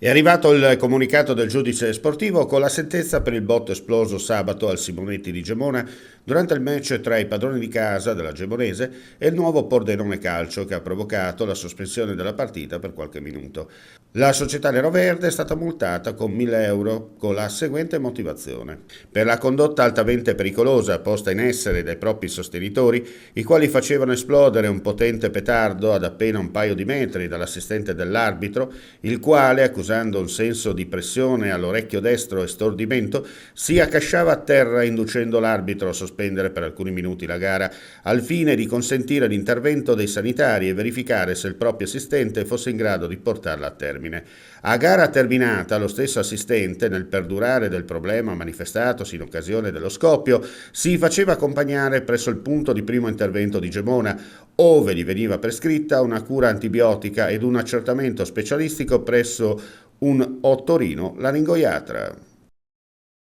È arrivato il comunicato del giudice sportivo con la sentenza per il botto esploso sabato al Simonetti di Gemona durante il match tra i padroni di casa della Gemonese e il nuovo Pordenone Calcio, che ha provocato la sospensione della partita per qualche minuto. La società neroverde è stata multata con 1.000 euro con la seguente motivazione: per la condotta altamente pericolosa posta in essere dai propri sostenitori, i quali facevano esplodere un potente petardo ad appena un paio di metri dall'assistente dell'arbitro, il quale, accusando un senso di pressione all'orecchio destro e stordimento, si accasciava a terra inducendo l'arbitro a sospendere per alcuni minuti la gara al fine di consentire l'intervento dei sanitari e verificare se il proprio assistente fosse in grado di portarla a termine. A gara terminata, lo stesso assistente, nel perdurare del problema manifestatosi in occasione dello scoppio, si faceva accompagnare presso il punto di primo intervento di Gemona, ove gli veniva prescritta una cura antibiotica ed un accertamento specialistico presso un otorino laringoiatra.